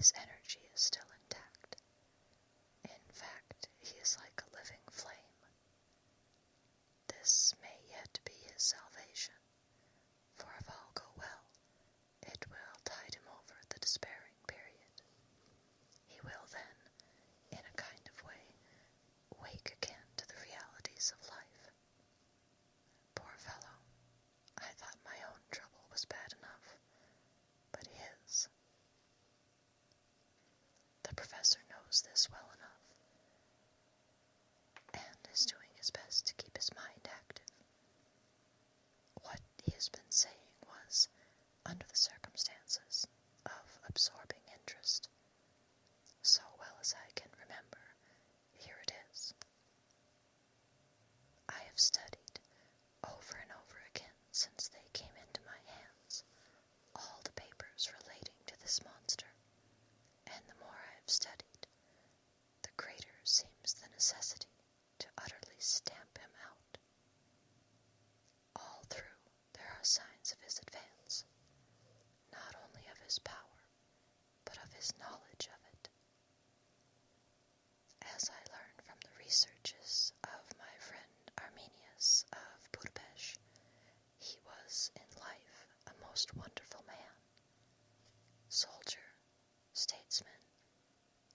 his energy is still intact. In fact, he is like a living flame. This may yet be his salvation, for if all go well, it will tide him over the despairing period. He will then, in a kind of way, wake again to the realities of life. Poor fellow, I thought my own trouble was bad enough, but his. The professor knows this well enough, and is doing his best to keep his mind active. What he has been saying was, under the circumstances, of absorbing interest. So well as I can remember, here it is. I have studied, over and over again since they came into my hands, all the papers relating to this monster, and the more I have studied, the greater seems the necessity to utterly stamp him out. All through there are signs of his advance, not only of his power, but of his knowledge of it. As I learn from the researches of my friend Arminius of Budapest, he was in life a most wonderful man, soldier, statesman,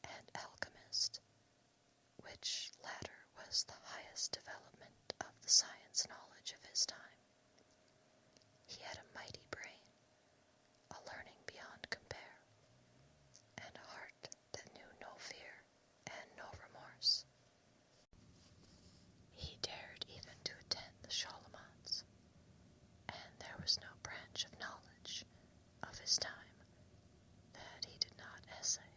and alchemist, which latter was the highest development of the science knowledge of his time. He had a mighty brain, a learning beyond compare, and a heart that knew no fear and no remorse. He dared even to attend the Charlemagnes, and there was no branch of knowledge of his time that he did not essay.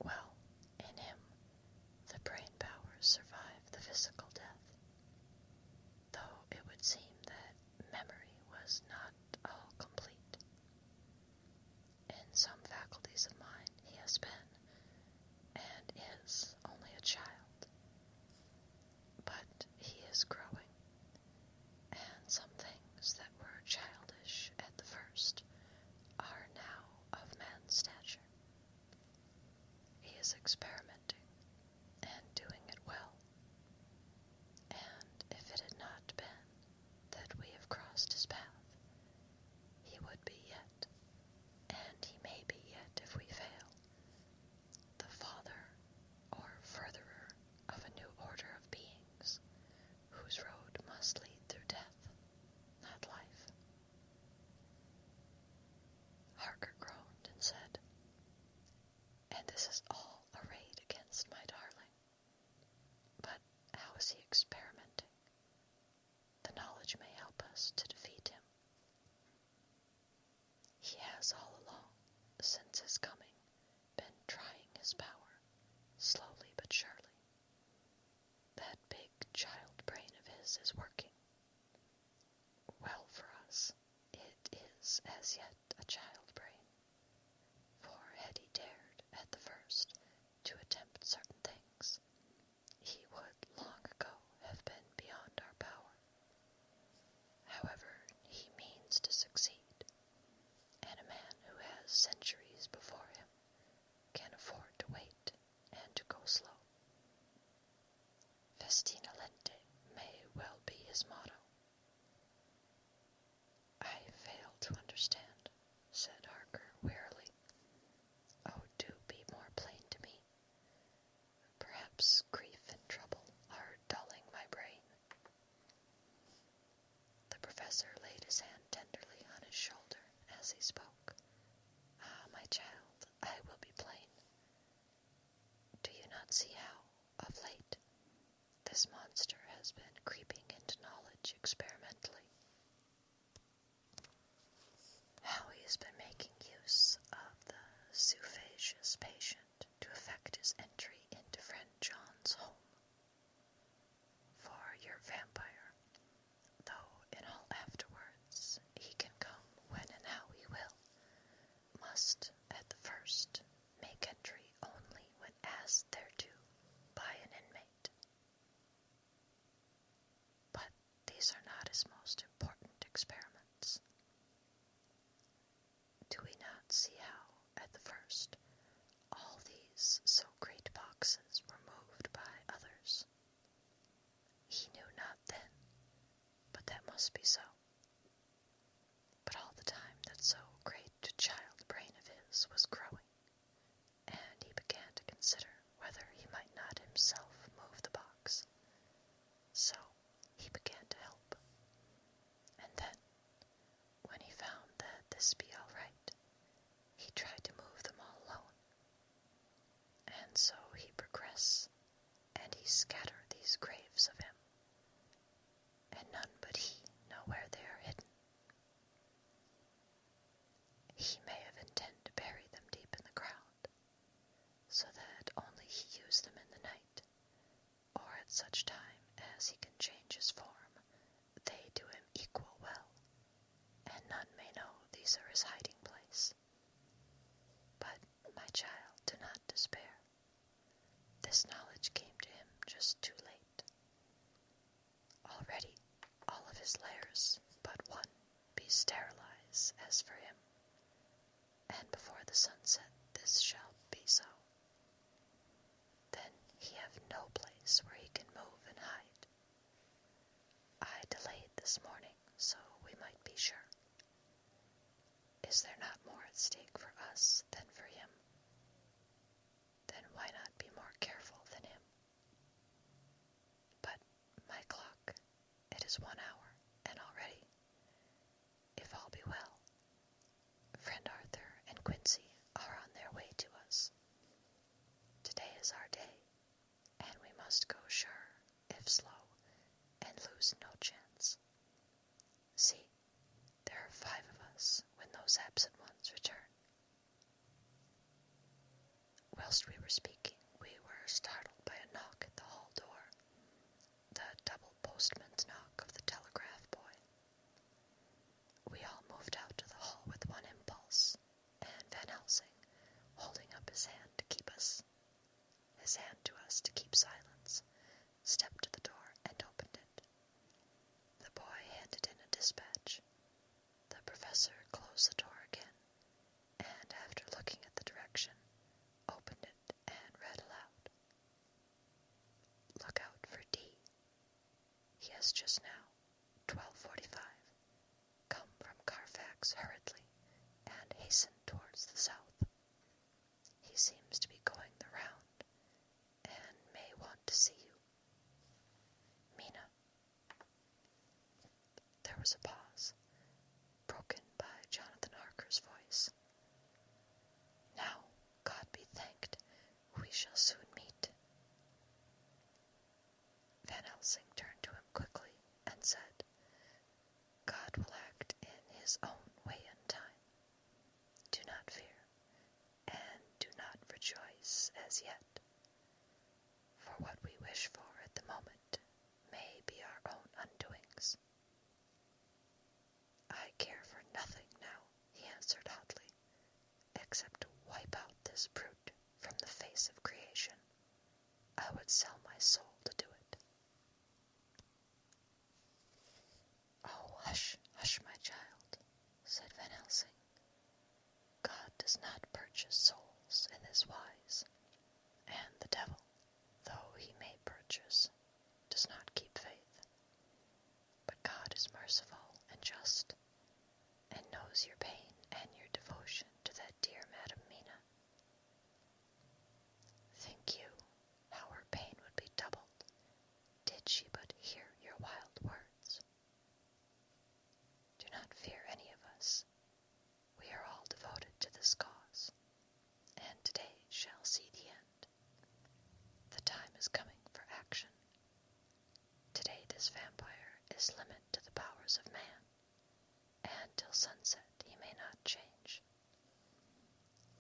Well, in him, the brain powers survived the physical death, though it would seem that memory was not all complete. In some faculties of mine he has been, and is, only a child. But he is growing, and some things that were childish at the first are now of man's stature. He is experimenting, and doing it well. And if it had not been that we have crossed his path, he would be yet, and he may be yet if we fail, the father or furtherer of a new order of beings, whose road must lead through death, not life. Harker groaned and said, "And this is all arrayed against my darling. But how is he experimenting? The knowledge may help us to defeat him." He has all along, since his coming, been trying his power, slowly but surely. That big child brain of his is working. Well for us, it is as yet a child brain, for had he dared, at the first, to attempt certain things, he would long ago have been beyond our power. However, he means to succeed, and a man who has centuries before him can afford to wait and to go slow. Festina lente may well be his motto. "I fail to understand," said Harker wearily. "Oh, do be more plain to me. Perhaps grief and trouble are dulling my brain." The professor laid his hand tenderly on his shoulder as he spoke. "Ah, my child, I will be plain. Do you not see how, of late, this monster has been creeping into knowledge experimentally? How he has been making use of the sophageous patient to effect his entry into friend John's home? For your vampire, though in all afterwards he can come when and how he will, must at the first make entry only when asked thereto by an inmate. But these are not his most important experiments. Do we not see how, must be so. But all the time that so great a child brain of his was growing, and he began to consider whether he might not himself move the box. So he began to help. And then, when he found that this be all right, he tried to move them all alone. And so he progress, and he scatter these graves of him, and none but he know where they are hidden. He may have intended to bury them deep in the ground, so that only he use them in the night, or at such time as he can change his form, they do him equal well, and none may know these are his hiding place. But, my child, do not despair. This knowledge came to him just too late. Already all of his lairs but one be sterilized as for him, and before the sunset this shall be so. Then he have no place where he can move and hide. I delayed this morning, so we might be sure. Is there not more at stake for us than for him? Then why not be more careful than him? But, my clock, it is 1 hour, and already, if all be well, friend Arthur and Quincy are on their way to us. Today is our day, and we must go sure, if slow, and lose no chance. See, there are 5 of us when those absent ones return. Whilst we were speaking, we were startled by a knock at the hall door, the double postman's knock of the telegraph boy. We all moved out to the hall with one impulse, and Van Helsing, holding up his hand to keep silence, stepped to the door and opened it. The boy handed in a dispatch. The professor closed the door again, and after looking at the direction, opened it and read aloud. Look out for D. He has just now, 12:45, come from Carfax hurriedly, and hastened towards the south. He seems to be going the round, and may want to see you. Mina. There was a pause, broken by Jonathan Harker's voice. Now, God be thanked, we shall soon meet. Van Helsing turned to him quickly and said, God will act in his own way and time. Do not fear, and do not rejoice as yet. For what we wish for at the moment may be our own undoings. I care for nothing now, he answered hotly, except to wipe out this brute from the face of creation. I would sell my soul to do it. Oh, hush, hush, my child, said Van Helsing. God does not purchase souls in this wise, and the devil, though he may purchase, does not keep faith. But God is merciful and just, and knows your pain and your devotion to that dear Madam Mina. Think you how her pain would be doubled, did she but hear your wild words? Do not fear any of us. We are all devoted to this cause, and today shall see the end. The time is coming for action. Today this vampire is limit to the powers of man, and till sunset he may not change.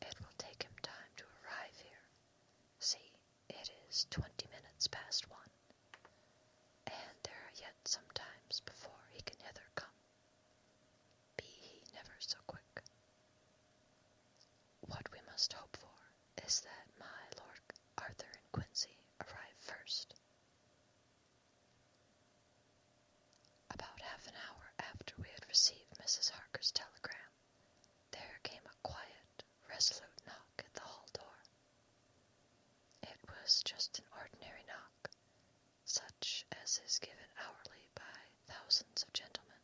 It will take him time to arrive here. See, it is 20 minutes past 1, and there are yet some times before he can hither come. Be he never so quick. What we must hope for is that my Lord Arthur and Quincy arrive first. About half an hour after we had received Mrs. Harker's telegram, there came a quiet, resolute knock at the hall door. It was just an ordinary knock, such as is given hourly by thousands of gentlemen.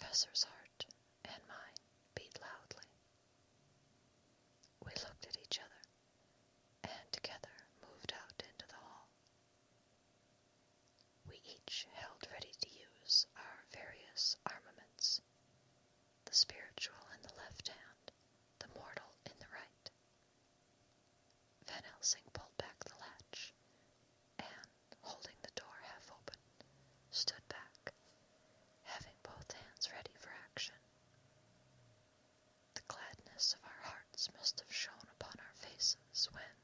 professor's heart and mine beat loudly. We looked at each other, and together moved out into the hall. We each held ready to use our various armaments, the spiritual in the left hand, the mortal in the right. Van Helsing pulled back the latch, and, holding the door half open, stood back, having both hands ready for action. The gladness of our hearts must have shone upon our faces when,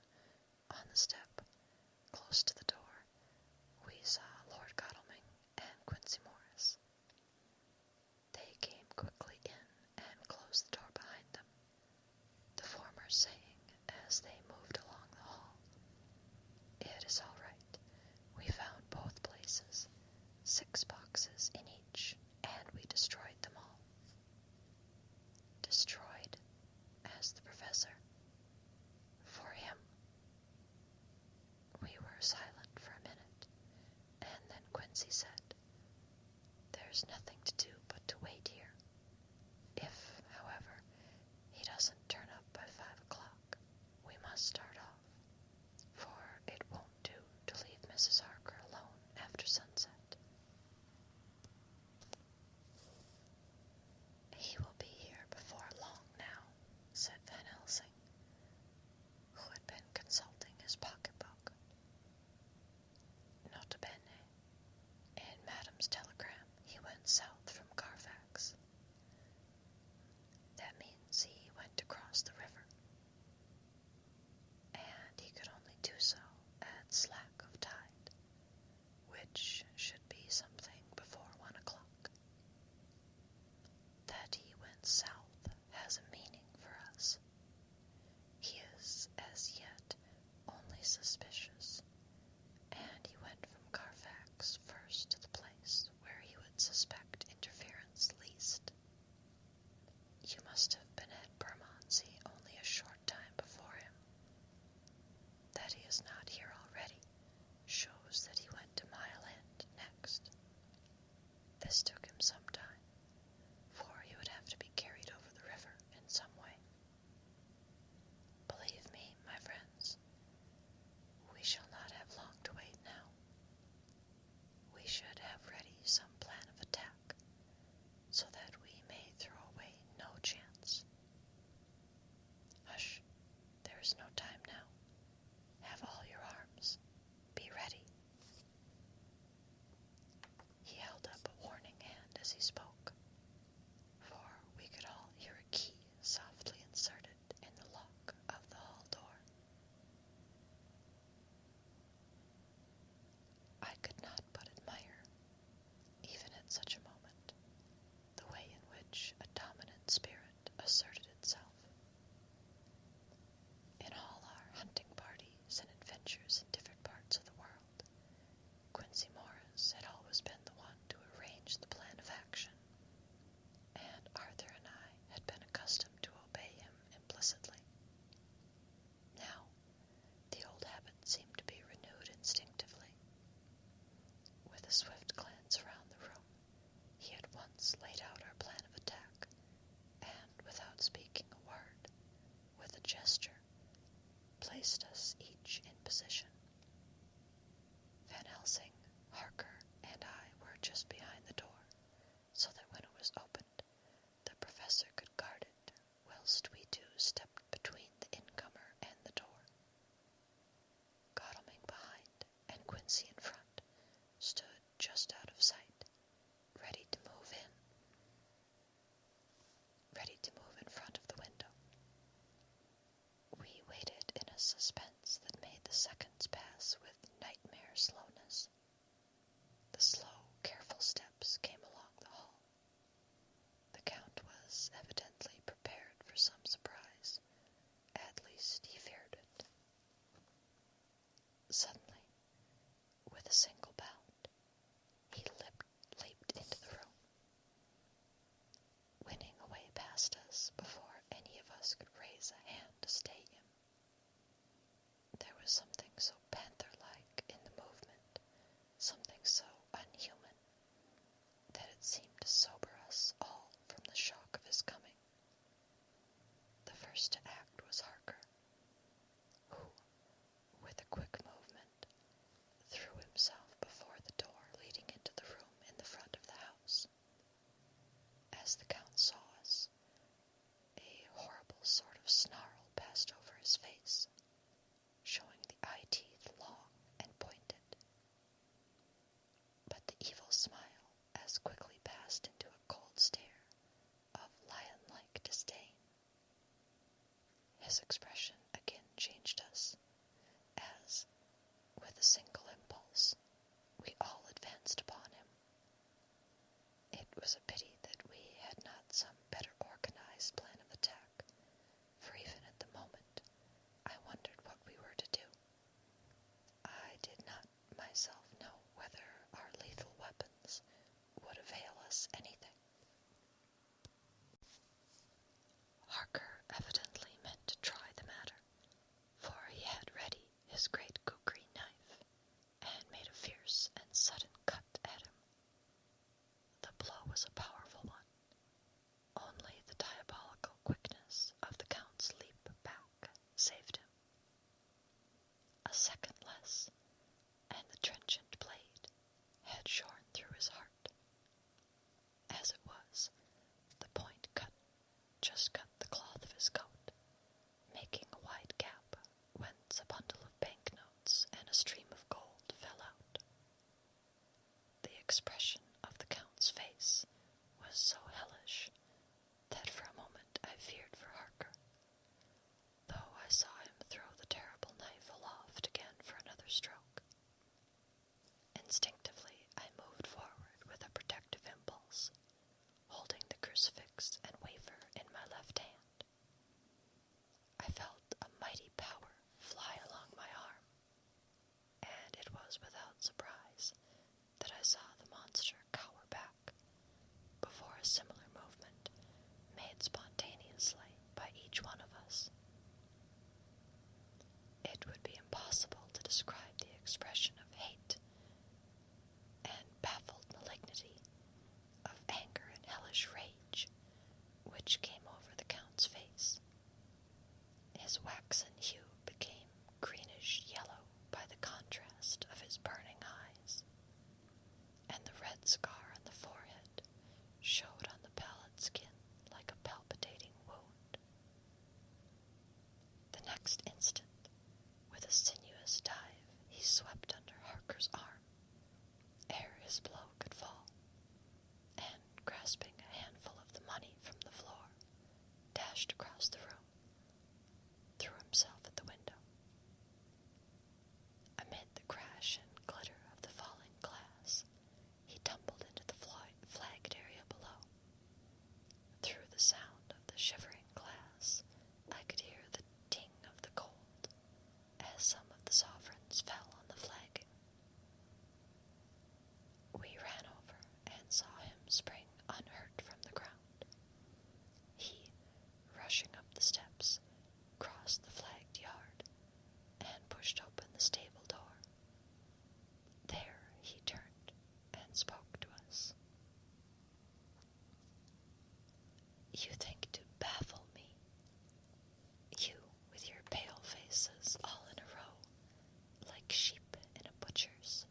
on the step, close to the door, we saw Lord Godalming and Quincy Morris. They came quickly in and closed the door behind them, the former saying, as they moved along the hall, "It is all right. We found both places, 6 boxes in each, and we destroyed them all." "Destroyed?" asked the professor. "For him." We were silent for a minute, and then Quincy said, "There's nothing to do but to wait here. If, however, he doesn't turn up by 5 o'clock, we must start off, for it won't do to leave Mrs. Harker alone after sunset." "He will be here before long now," said Van Helsing, who had been consulting his pocketbook. Nota bene, in Madam's telegram he went south from Carfax. That means he went across the river, and he could only do so at slack of tide, which should be something before 1 o'clock. That he went south has a meaning for us. He is, as yet, only suspicious, and he went from Carfax first to the place where he would suspect interference least. You must have been at Bermondsey only a short time before him. That he is not here already shows that he went to Mile End next. This took him some time, for he would have to be carried over the river in some way. Believe me, my friends, we shall not have long to wait now. We should have ready some plan of attack, so that we may throw away no chance. Hush, there is no time now. Have all your arms. Be ready." He held up a warning hand as he spoke, for we could all hear a key softly inserted in the lock of the hall door. I could not but admire, even at such a moment, the way in which a dominant spirit asserted itself. In all our hunting parties and adventures in different parts of the world, Quincy Morris had always been the one to arrange the plan of action, and Arthur and I had been accustomed to obey him implicitly. Now, the old habit seemed to be renewed instinctively. With a swift glance around the room, he at once laid out our plan of attack, and, without speaking a word, with a gesture, placed us each in position. Van Helsing, Harker, and I were just behind the door, so that when it was opened, the professor could guard it, whilst we two stepped between the incomer and the door. Godalming behind, and Quincy in front, stood just out of sight, ready to move in front of the window. We waited in a suspense that made the seconds was a pity that we had not some better organized plan of attack, for even at the moment I wondered what we were to do. I did not myself know whether our lethal weapons would avail us anything. Harker evidently meant to try the matter, for he had ready his great kukri knife, and made a fierce and sudden cut at him. The blow was a powerful one. Only the diabolical quickness of the Count's leap back saved him. A second less, and the trenchant blade had shorn through his heart. As it was, the point just cut the cloth of his coat, making a wide gap whence a bundle of banknotes and a stream of gold fell out. The expression of the Count's face was so hellish that for a moment I feared for Harker, though I saw him throw the terrible knife aloft again for another stroke. Instinctively I moved forward with a protective impulse, holding the crucifix and wafer in my left hand. I felt a mighty power fly along my arm, and it was without surprise that I saw the monster cower back before a similar movement made spontaneously by each one of us. It would be impossible to describe the expression of hate and baffled malignity, of anger and hellish rage, which came over the Count's face. His waxen hue became greenish-yellow by the contrast of his burning eyes, and the red scar on the forehead showed on the pallid skin like a palpitating wound. The next instant, with a sinuous dive, he swept under Harker's arm, ere his blow could fall, and, grasping a handful of the money from the floor, dashed across the room, threw himself at the window. Amid the crash and glitter of the falling glass, he tumbled into the flagged area below. Through the sound of the shivering glass, I could hear the ding of the cold as some of the sovereigns fell on the flagging. We ran over and saw him spring unhurt from the ground. He, rushing up the steps, crossed the flagged yard, and pushed open the stable door. There he turned and spoke to us. "You think to baffle me, you with your pale faces all in a row, like sheep in a butcher's.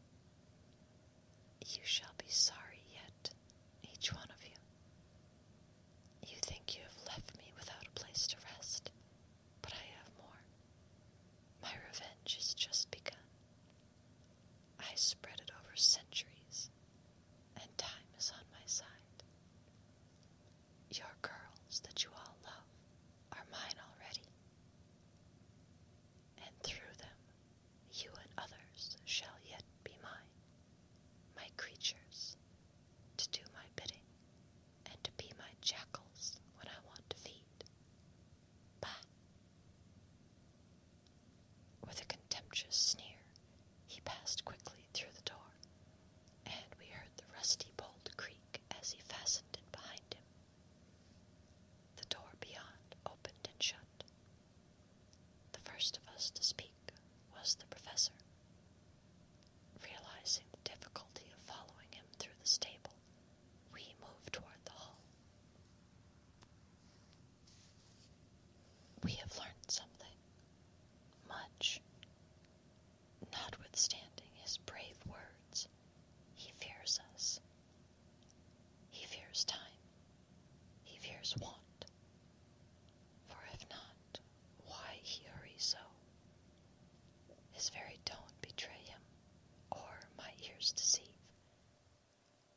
You shall be sorry yet, each one of you. You think you have left me without a place to rest, but I have more. My revenge is just begun. I spread it over centuries, and time is on my side. Your girls that you all love are mine already, and through them you and others shall yet be mine, my creatures, to do my bidding, and to be my jackals when I want to feed. Bah!" With a contemptuous sneer, he passed quickly through the door, and we heard the rusty bolt creak as he fastened it behind him. The door beyond opened and shut. The first of us to speak was the professor. Realizing the difficulty of following him through the stable, we moved toward the hall. "We have learned something, much. Notwithstanding his brave words, he fears us. He fears time. He fears want. For if not, why he hurries so? His very tone betray him, or my ears deceive.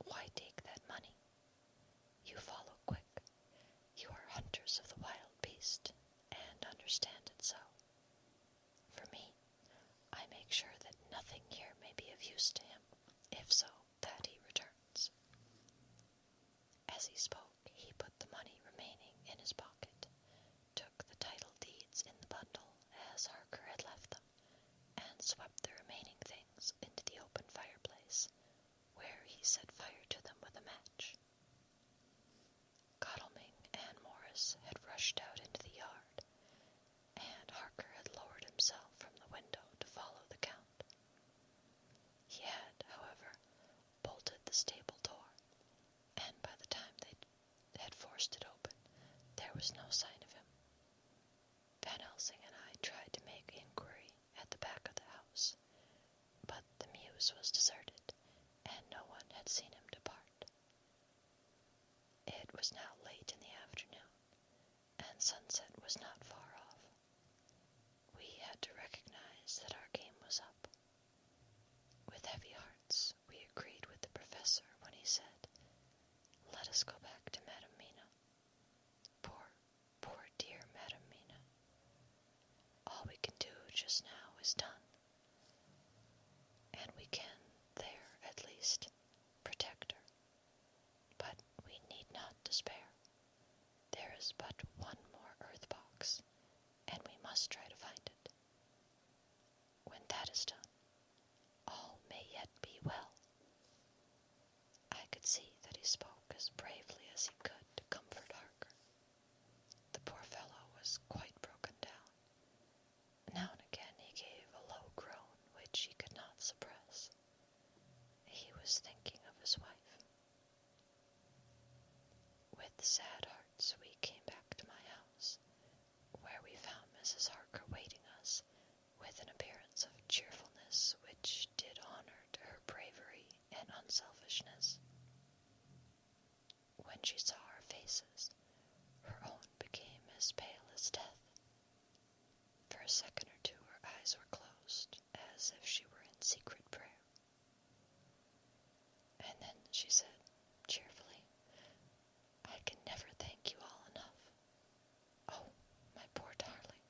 Why take that money? You follow quick. You are hunters of the wild beast, and understand it so. For me, I make sure that nothing here may be of use to him, if so, that he returns. Mrs. Harker had left them, and swept the remaining things into the open fireplace, where he set fire to them with a match. Godalming and Morris had rushed out into the yard, and Harker had lowered himself from the window to follow the Count. He had, however, bolted the stable door, and by the time they had forced it open, there was no sign of him. Van Helsing and I tried to make inquiry at the back of the house, but the mews was deserted, and no one had seen him depart. It was now late in the afternoon, and sunset was not far off. We had to recognize that our game was up. With heavy hearts, we agreed with the professor when he said, "Let us go back to Madam Mina. Poor dear Madam Mina. All we can do just now is done, and we can, there at least, protect her. But we need not despair. There is but one more earth box, and we must try to find it. When that is done, all may yet be well." I could see that he spoke as bravely as he could to comfort Harker. The poor fellow was quite broken down. Now and again he gave a low groan which he could not suppress. He was thinking of his wife. With sad hearts we came back to my house, where we found Mrs. Harker waiting us with an appearance of cheerfulness which did honor to her bravery and unselfishness. When she saw our faces, her own became as pale as death. For a second or two her eyes were closed, as if she were in secret prayer. And then she said, cheerfully, "I can never thank you all enough. Oh, my poor darling."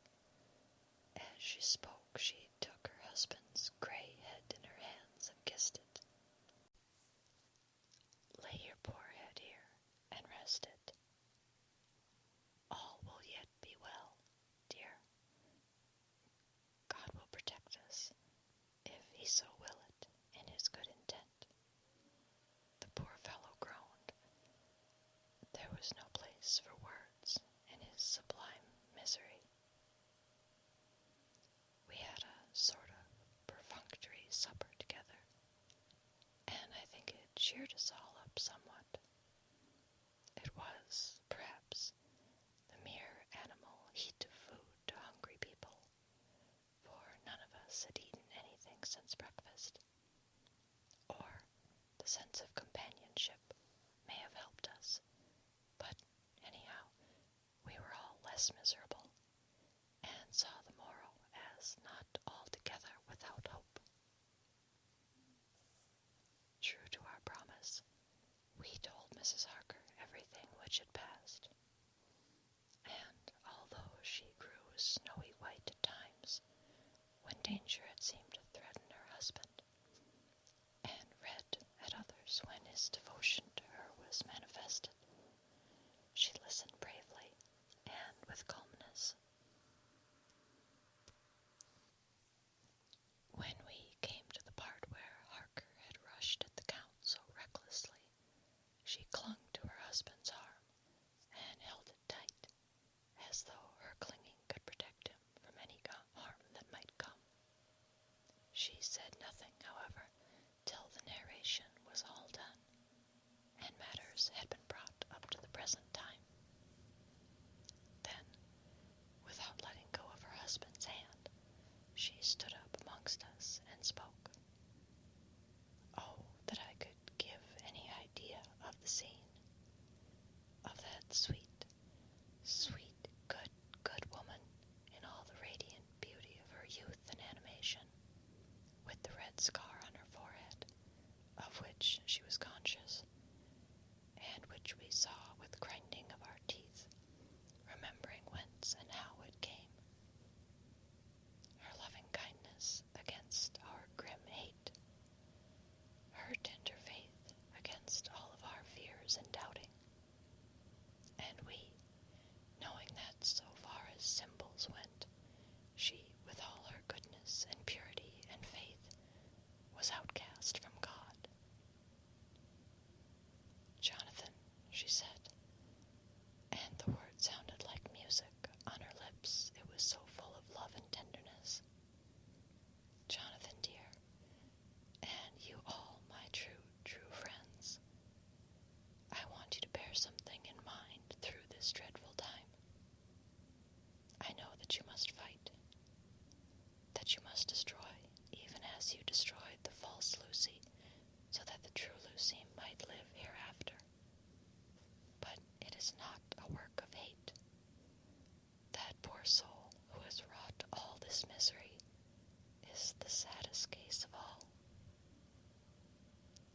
As she spoke, she took her husband's gray head in her hands and kissed it. "Lay your poor head here and rest it. All will yet be well, dear. God will protect us, if he so will it, in his good intent." The poor fellow groaned. There was no place for words in his sublime misery. We had a sort of perfunctory supper together, and I think it cheered us all up somewhat. It was, perhaps, the mere animal heat of food to hungry people, for none of us had eaten anything since breakfast. Or the sense of companionship may have helped us, but anyhow, we were all less miserable, and saw the morrow as not altogether without hope. True to our promise, we told Mrs. Harker everything which had passed, and although she grew snowy white at times, when danger had seemed to threaten her husband, and red at others when his devotion to her was manifested, she listened bravely and with calmness. When we came to the part where Harker had rushed at the Count so recklessly, she clung to her husband's arm and held it tight, as though her clinging could protect him from any harm that might come. She said nothing, however, till the narration was all done,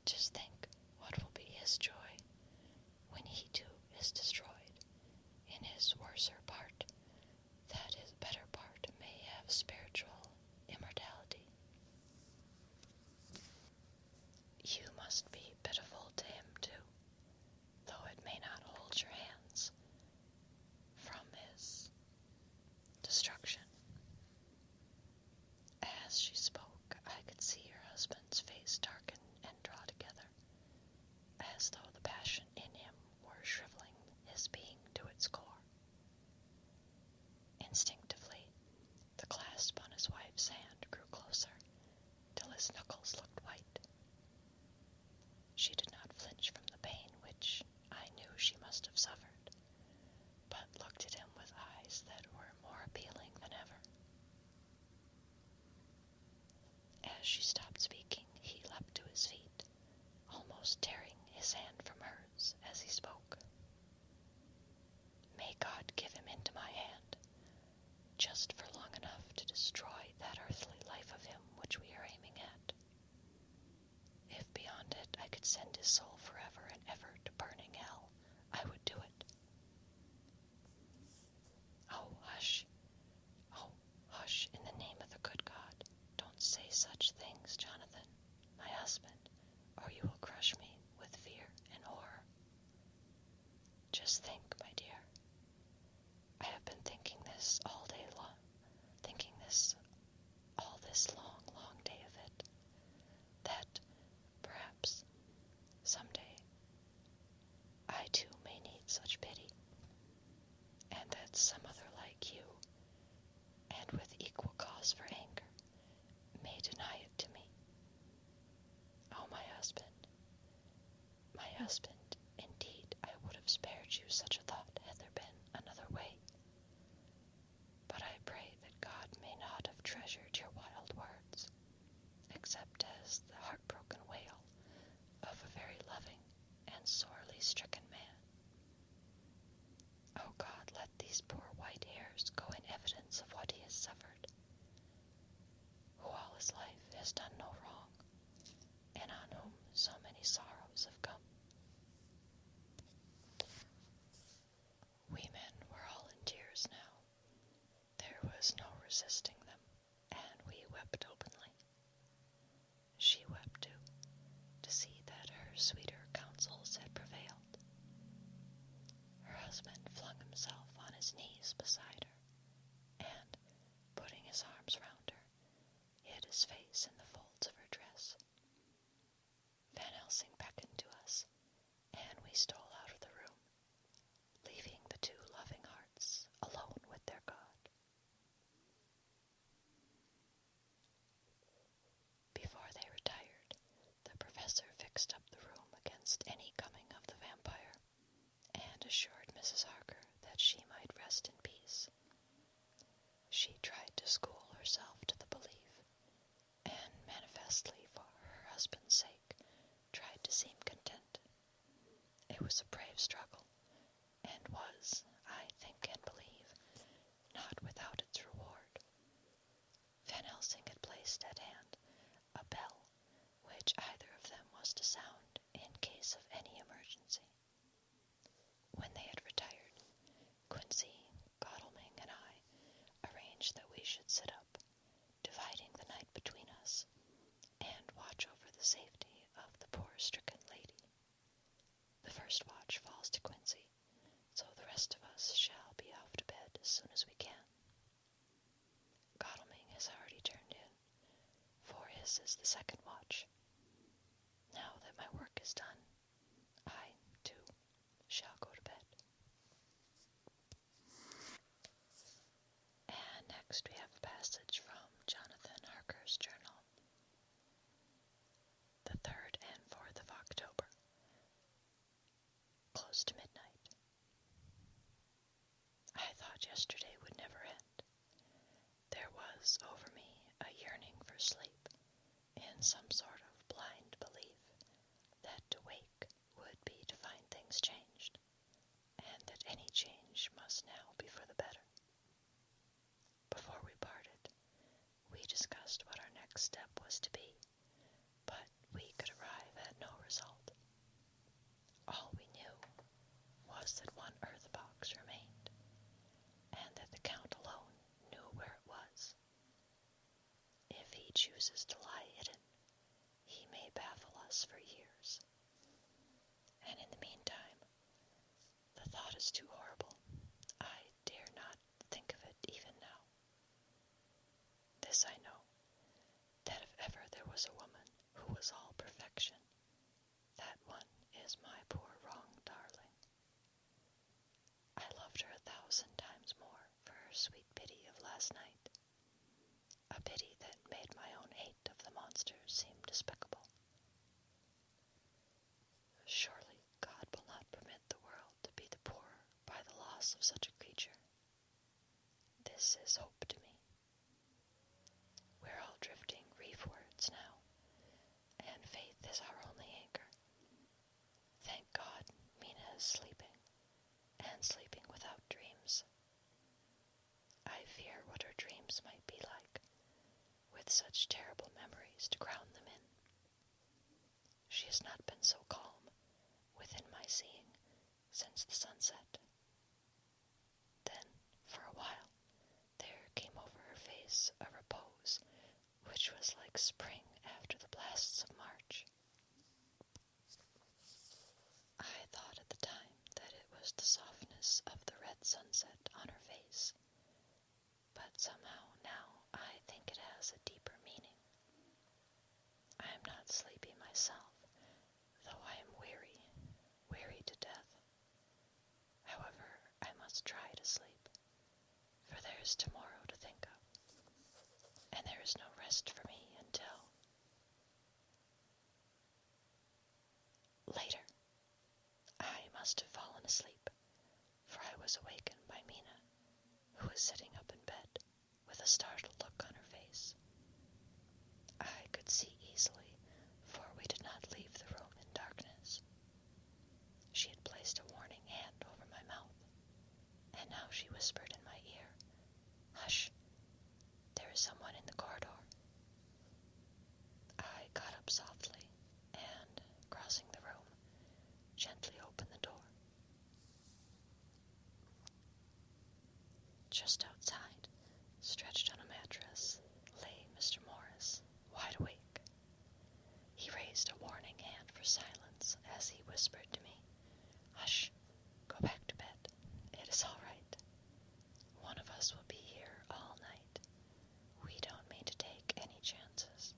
Just think what will be his joy when he too is destroyed in his worser part, that his better part may have spiritual immortality. You must be pitiful to him too, though it may not hold your hands from his destruction. As she spoke, I could see her husband's face darken and draw together, as though the passion in him were shriveling his being to its core. Instinctively, the clasp on his wife's hand grew closer, till his knuckles looked white. She did not flinch from the pain which I knew she must have suffered, but looked at him with eyes that were more appealing than ever. As she stopped speaking, he leapt to his feet, almost tearing his hand from hers as he spoke. May God give him into my hand, just for long enough to destroy that earthly life of him which we are aiming at. If beyond it I could send his soul forever and ever to burning hell, I would do it. Oh, hush. Oh, hush, in the name of the good God. Don't say such things, Jonathan, my husband, or you will crush me with fear and horror. Just think, my dear. I have been thinking this all day long, all this long, long day of it, that perhaps someday I too may need such pity, and that some other like you, and with equal cause for anger, may deny it to me. Oh, my husband, indeed I would have spared you such a thought had there been another way. But I pray that God may not have treasured your wild words, except as the heartbroken wail of a very loving and sorely stricken man. Oh God, let these poor white hairs go in evidence of what he has suffered, who all his life has done no wrong, and on whom so many sorrows have come. We men were all in tears now. There was no resisting them, and we wept openly. She wept too, to see that her sweeter counsels had prevailed. Her husband flung himself on his knees beside her, and, putting his arms round her, hid his face in the folds of her dress. Van Helsing beckoned to us, and we stole out of the room, leaving the two loving hearts alone with their God. Before they retired, the professor fixed up the room against any coming of the vampire, and assured Mrs. Harker that she might rest in peace. She tried to school herself to the belief, and manifestly for her husband's sake tried to seem content. It was a brave struggle, and was, I think and believe, not without its reward. Van Helsing had placed at hand a bell which either of them was to sound in case of any emergency. When they had retired, Quincy, Godalming, and I arranged that we should sit up, dividing the night between us, and watch over the safety of the poor stricken lady. The first watch falls to Quincy, so the rest of us shall be off to bed as soon as we can. Godalming has already turned in, for his is the second watch. Now that my work is done, I, too, shall go to bed. And next we have a passage from Jonathan Harker's journal. The 3rd and 4th of thought is too horrible. I dare not think of it even now. This I know, that if ever there was a woman who was all perfection, that one is my poor wrong darling. I loved her 1,000 times more for her sweet pity of last night, a pity that made my own hate of the monster seem despicable. Surely God will not permit the world to be the poorer by the loss of such a creature. This is hope to me. We're all drifting reefwards now, and faith is our only anchor. Thank God, Mina is sleeping, and sleeping without dreams. I fear what her dreams might be like, with such terrible memories to crown them in. She has not been so calm, within my seeing, since the sunset. Then, for a while, there came over her face a repose which was like spring after the blasts of March. I thought at the time that it was the softness of the red sunset on her face, but somehow now I think it has a deeper meaning. I am not sleepy myself, though I am weary to death. However, I must try to sleep, for there is tomorrow to think of, and there is no rest for me until later. I must have fallen asleep, for I was awakened by Mina, who was sitting up in bed, with a startled look on her face. I could see easily, for we did not leave the room in darkness. She had placed a warning hand over my mouth, and now she whispered in my ear, "Hush, there is someone in the corridor." I got up softly, and, crossing the room, gently opened the door. Just outside, stretched on a mattress, lay Mr. Morris, wide awake. He raised a warning hand for silence as he whispered to me, "Hush, go back to bed. It is all right. One of us will be here all night. We don't mean to take any chances."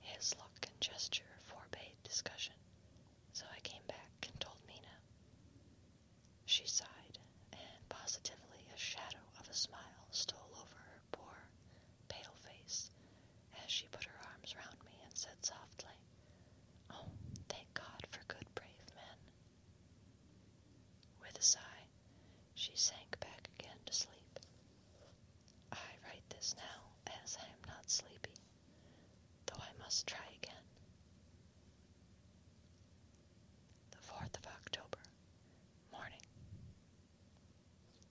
His look and gesture forbade discussion, so I came back and told Mina. She sighed, and positively a shadow of a smile stole over her poor, pale face as she put her arms round me and said softly, "Oh, thank God for good, brave men." With a sigh, she sank back again to sleep. I write this now as I am not sleepy, though I must try again. The 4th of October, morning.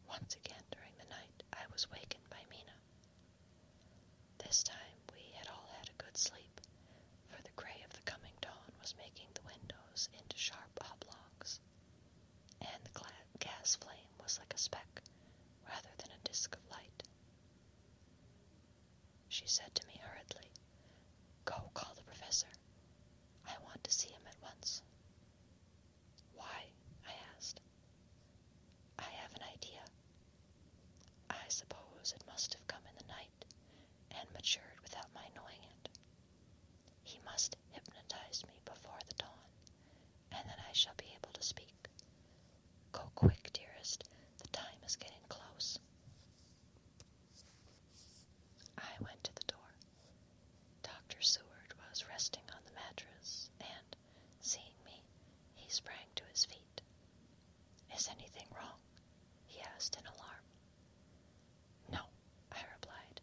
Once again during the night I was wakened by Mina. This time we had all had a good sleep, for the gray of the coming dawn was making the windows into sharp oblongs, and the gas flame was like a speck rather than a disk of light. She said to me hurriedly, "Go call the professor. I want to see him at once." "Why?" I asked. "I have an idea. I suppose it must have come in the night and matured without my knowing it. He must hypnotize me before the dawn, and then I shall be able to speak. Go quick, dearest. The time is getting close." I went to the door. Dr. Seward was resting on the mattress, and, seeing me, he sprang to his feet. "Is anything wrong?" he asked in alarm. "No," I replied,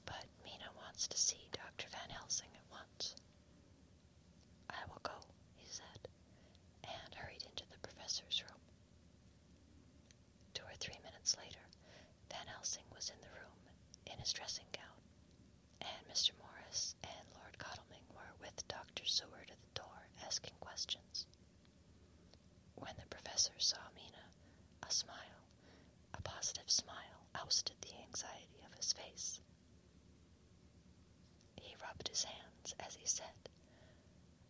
"but Mina wants to see Dr. Van Helsing at once." "I will go," he said, and hurried into the professor's room. 2 or 3 minutes later, Van Helsing was in the room in his dressing gown, and Mr. Morris and Lord Godalming were with Dr. Seward at the door asking questions. When the professor saw Mina, a positive smile, ousted the anxiety of his face. He rubbed his hands as he said,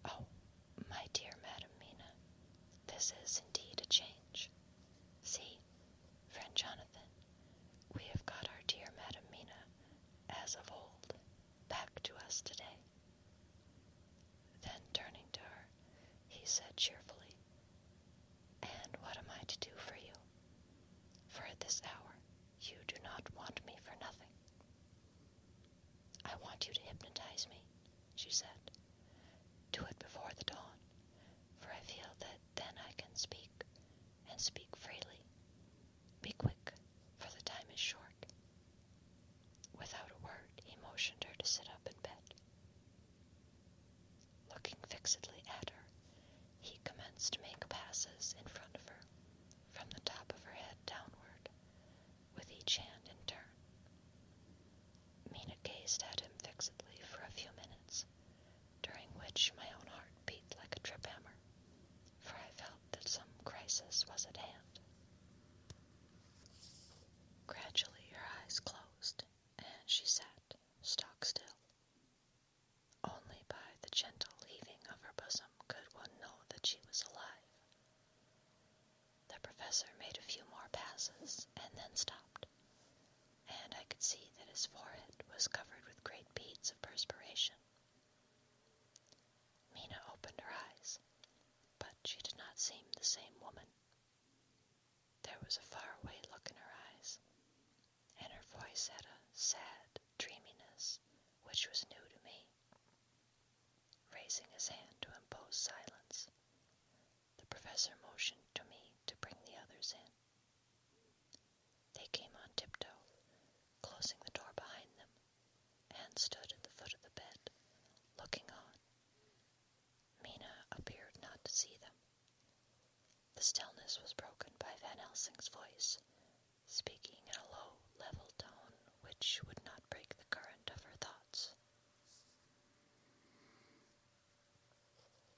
"Oh, my dear Madam Mina, this is indeed a change. said cheerfully. "And what am I to do for you? For at this hour you do not want me for nothing." "I want you to hypnotize me," she said. "Do it before the dawn, for I feel that then I can speak, and speak freely. Be quick, for the time is short." Without a word, he motioned her to sit up in bed. Looking fixedly at her, he commenced to make passes in front of her, from the top of her head downward, with each hand in turn. Mina gazed at him fixedly for a few minutes, during which my own heart beat like a trip hammer, for I felt that some crisis was at hand. Gradually her eyes closed, and she sat stock still. Only by the gentle heaving of her bosom could one know that she was alive. The professor made a few more passes and then stopped, and I could see that his forehead was covered with great beads of perspiration. Mina opened her eyes, but she did not seem the same woman. There was a faraway look in her eyes, and her voice had a sad dreaminess which was new to me. Raising his hand to impose silence, the professor motioned to me to bring the others in. They came on tiptoe, closing the door behind them, and stood at the foot of the bed, looking on. Mina appeared not to see them. The stillness was broken by Van Helsing's voice, speaking in a low, level tone which would not break the current of her thoughts.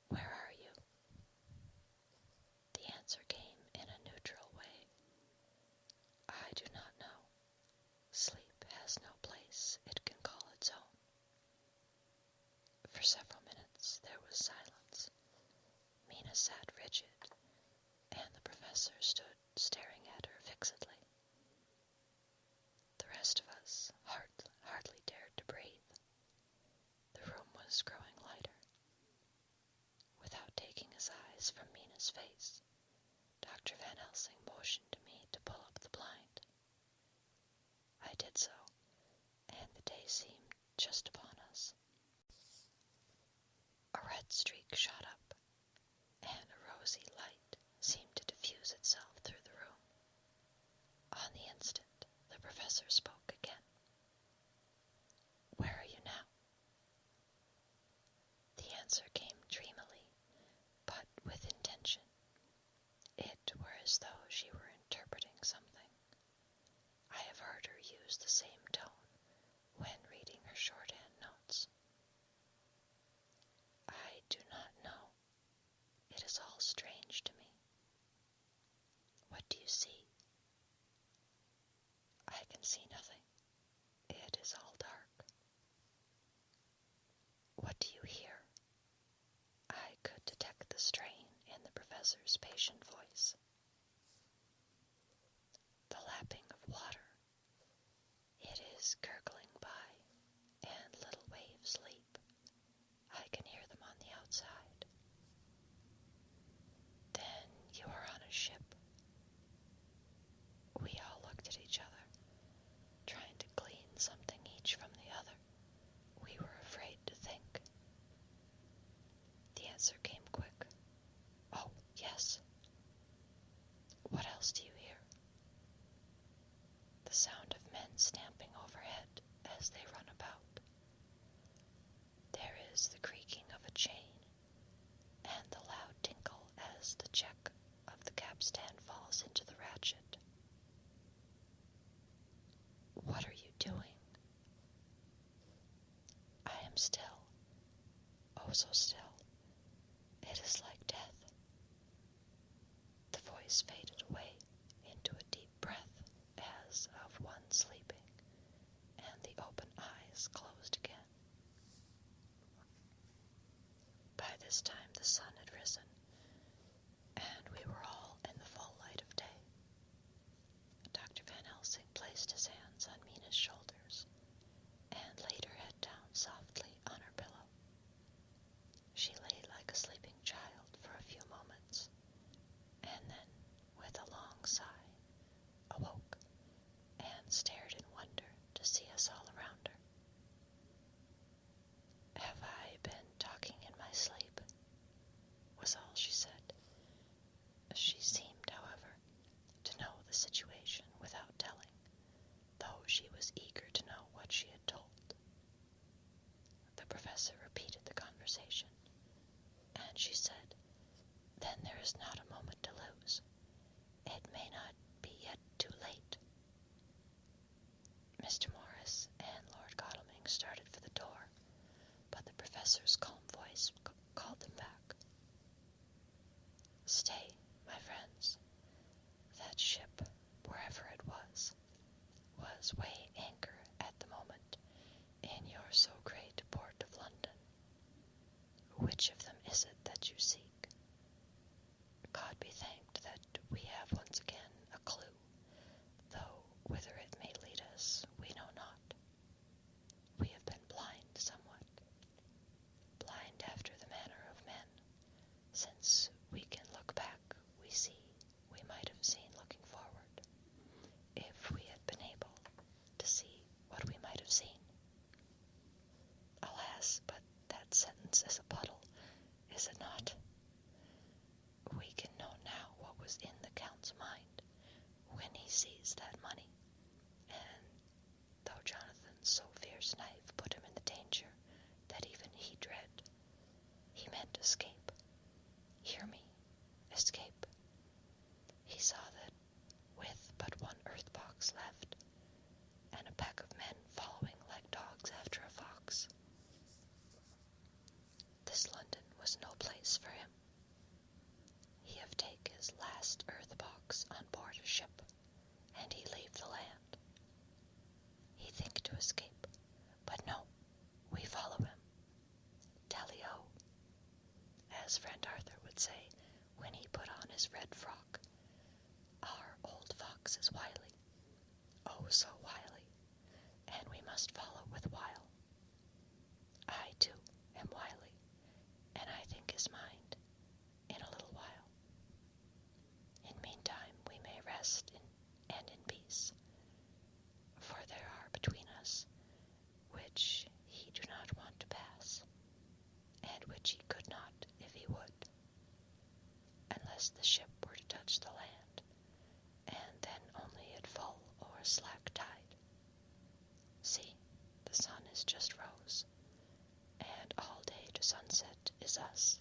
"Where are you?" The answer came in a neutral way. "I do not know. Sleep has no place it can call its own." For several minutes there was silence. Mina sat rigid, and the professor stood staring at her fixedly. The rest of us hardly dared to breathe. The room was growing lighter. Without taking his eyes from Mina's face, Dr. Van Helsing motioned to me to pull up the blind. I did so, and the day seemed just upon us. A red streak shot up, and a rosy light seemed to diffuse itself through the room. On the instant, the professor spoke again. "Where are you now?" The answer came dreamily, but with intention. It were as though she were interpreting something. I have heard her use the same tone when reading her shorthand notes. "I do not know. It is all strange to me." "What do you see?" "I can see nothing. It is all dark." "What do you hear?" I could detect the strain in the professor's patient voice. "The lapping of water. It is gurgling by, and little waves leap. I can hear them on the outside." "Then you are on a ship." We all looked at each other, trying to glean something each from the other. We were afraid to think. The answer came quick. "Oh, yes." "What else do you hear?" "The sound of men stamping overhead as they run about. There is the creaking of a chain, and the loud tinkle as the check of the capstan falls into the ratchet." "What are you doing?" "I am still. Oh, so still. It is like death." The voice faded away into a deep breath as of one sleeping, and the open eyes closed again. By this time the sun had risen, and we were all in the full light of day. Dr. Van Helsing placed his hands on Mina's shoulders, and laid her head down softly on her pillow. She lay like a sleeping child for a was all she said. She seemed, however, to know the situation without telling, though she was eager to know what she had told. The professor repeated the conversation, and she said, "Then there is not a moment to lose. It may not be yet too late." Mr. Morris and Lord Godalming started for the door, but the professor's calm voice called them back. "Stay, my friends. That ship, wherever it was weighing anchor at the moment in your so great port of London. Which of them is it that you seek? God be thanked that we have once again a clue, though whither it may lead us we know not. We have been blind somewhat, blind after the manner of men. Since we can look back, we see we might have seen looking forward, if we had been able to see what we might have seen. Alas, but that sentence is a puddle, is it not? We can know now what was in the Count's mind when he seized that money, and though Jonathan's so fierce knife put him in the danger that even he dread, he meant escape. Hear me, escape. He saw that with but one earth box left, and a pack of men following like dogs after a fox, this London was no place for him. He have take his last earth box on board a ship, and he leave the land. He think to escape, but no, we follow him. Tally-ho, as friend Arthur would say when he put on his red frock. Our old fox is wily, oh so wily, and we must follow with wile. I, too, am wily, and I think his mind in a little while. In meantime we may rest and in peace, for there are between us which he do not want to pass, and which he could not if he would, unless the ship were to touch the land, and then only at full or slack tide. See, the sun is just rose, and all day to sunset is us.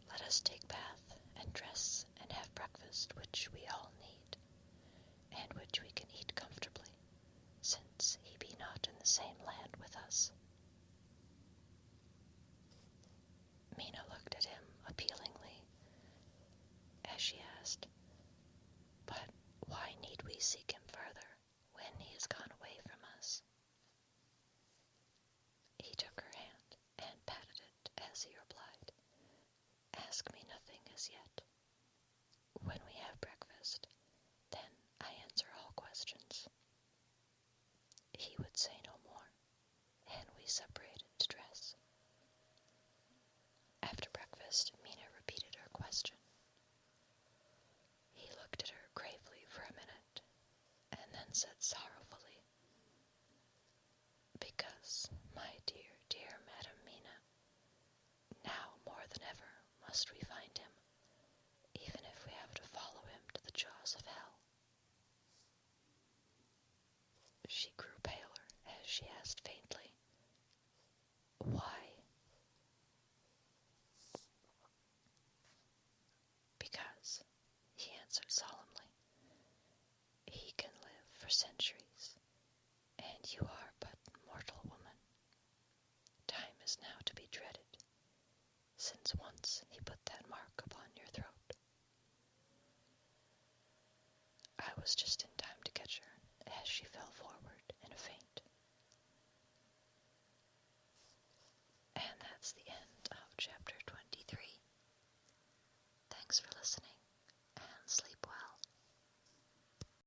Let us take bath and dress and have breakfast, which we all need, and which we can eat comfortably, since he be not in the same land with us." Mina looked at him appealingly, as she asked, "But why need we seek him further, when he has gone away from us?" He took her hand and patted it as he replied, "Ask me nothing as yet. When we have breakfast, then I answer all questions." He would say no more, and we separated to dress. After breakfast, Mina repeated her question. He looked at her gravely for a minute, and then said sorrowfully, "Because, my dear, dear Madam Mina, now more than ever must we find him, even if we have to follow him to the jaws of hell." She grew paler as she asked faintly, "Why?" "Because," he answered solemnly, "he can live for centuries, and you are but mortal woman. Time is now to be dreaded, since once he put that mark upon your throat." I was just in time to catch her as she fell forward in a faint. And that's the end.